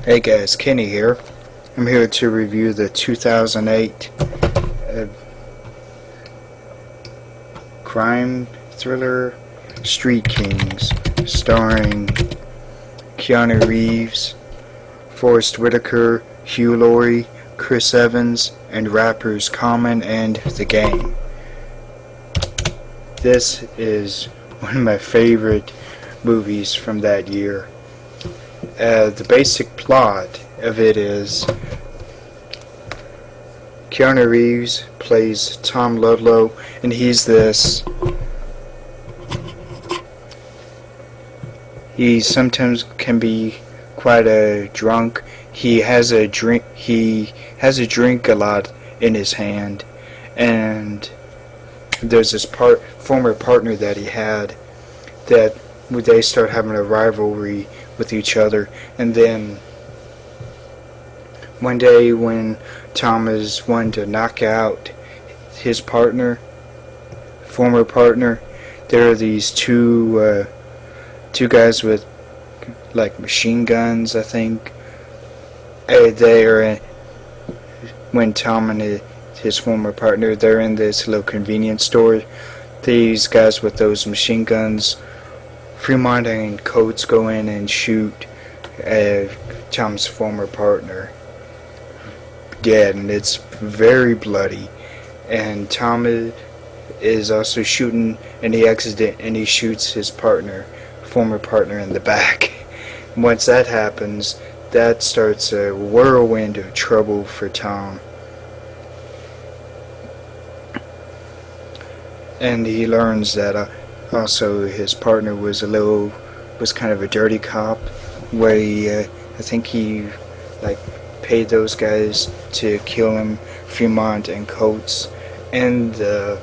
Hey guys, Kenny here. I'm here to review the 2008 crime thriller Street Kings, starring Keanu Reeves, Forest Whitaker, Hugh Laurie, Chris Evans, and rappers Common and The Game. This is one of my favorite movies from that year. The basic plot of it is Keanu Reeves plays Tom Ludlow, and he sometimes can be quite a drunk. He has a drink a lot in his hand, and there's this former partner that he had that they start having a rivalry with each other. And then one day when Tom is wanting to knock out his former partner, there are these two guys with like machine guns, I think. When Tom and his former partner, they're in this little convenience store. These guys with those machine guns, Fremont and Coates, go in and shoot Tom's former partner dead, and it's very bloody. And Tom is also shooting, and he shoots his former partner in the back. Once that happens, that starts a whirlwind of trouble for Tom. And he learns that also his partner was kind of a dirty cop, where I think he paid those guys to kill him, Fremont and Coates. And the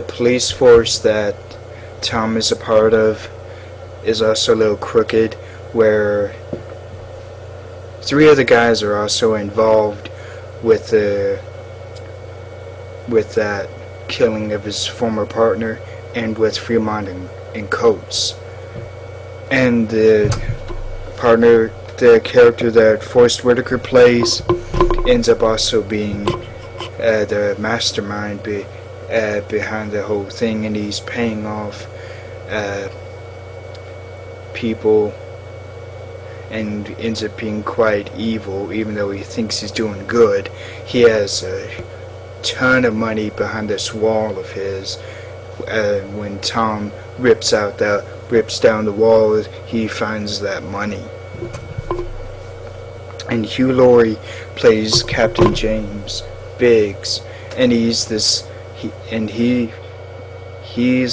police force that Tom is a part of is also a little crooked, where 3 other guys are also involved with that killing of his former partner, and with Fremont and Coates. And the character that Forest Whitaker plays ends up also being the mastermind behind the whole thing, and he's paying off people and ends up being quite evil, even though he thinks he's doing good. He has a ton of money behind this wall of his. When Tom rips down the wall, he finds that money. And Hugh Laurie plays Captain James Biggs, and he's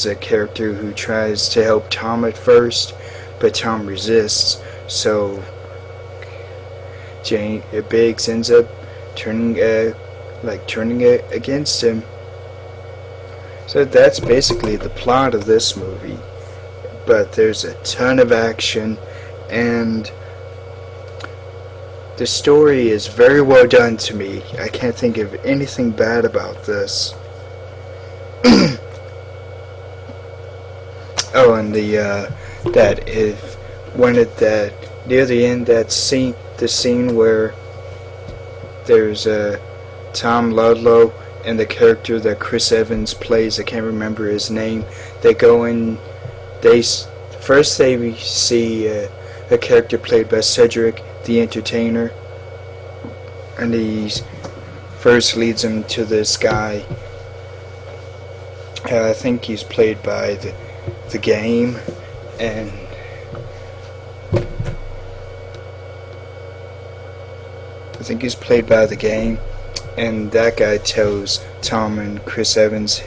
a character who tries to help Tom at first, but Tom resists. So Biggs ends up turning it against him. So that's basically the plot of this movie. But there's a ton of action, and the story is very well done to me. I can't think of anything bad about this. Oh, and near the end, the scene where there's Tom Ludlow and the character that Chris Evans plays, I can't remember his name. They go in. First they see a character played by Cedric the Entertainer, and he first leads him to this guy. I think he's played by the Game, and I think he's played by the Game. And that guy tells Tom and Chris Evans'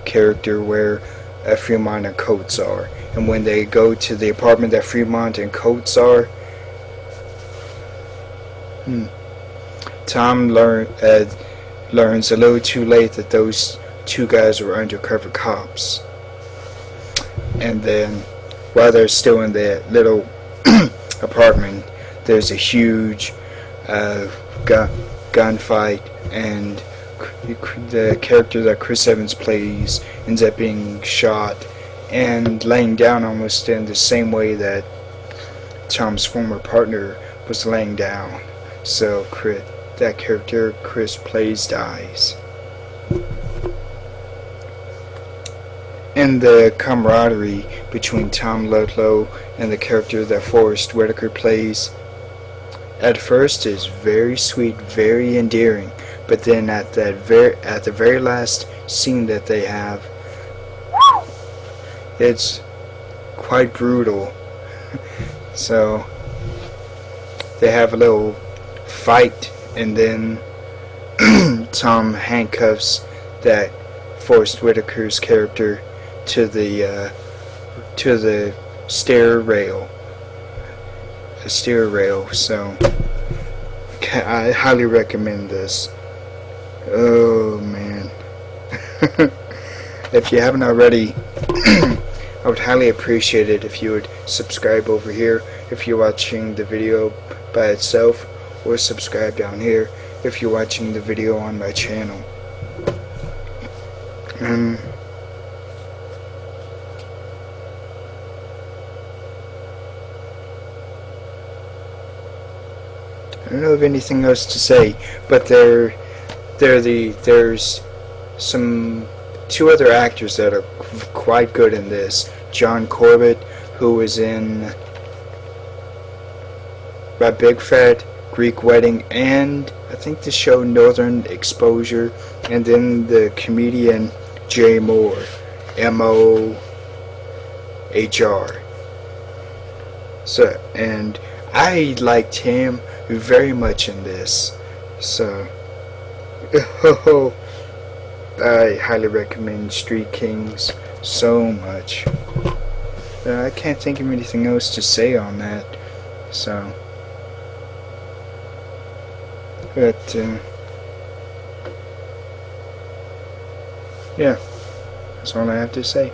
character where Fremont and Coates are. And when they go to the apartment that Fremont and Coates are, Tom learns a little too late that those 2 guys were undercover cops. And then, while they're still in that little apartment, there's a huge gunfight, and the character that Chris Evans plays ends up being shot and laying down almost in the same way that Tom's former partner was laying down. So that character Chris plays dies. And the camaraderie between Tom Ludlow and the character that Forrest Whitaker plays at first is very sweet, very endearing, but then at the very last scene that they have, it's quite brutal. So they have a little fight, and then Tom handcuffs that Forrest Whitaker's character to the stair rail. A stair rail. So I highly recommend this. Oh man. If you haven't already, I would highly appreciate it if you would subscribe over here if you're watching the video by itself, or subscribe down here if you're watching the video on my channel. I don't know of anything else to say, but there's some two other actors that are quite good in this. John Corbett, who was in My Big Fat Greek Wedding, and I think the show Northern Exposure, and then the comedian Jay Mohr, M-O-H-R. So, and I liked him very much in this, so I highly recommend Street Kings so much. I can't think of anything else to say on that, so, but yeah, that's all I have to say.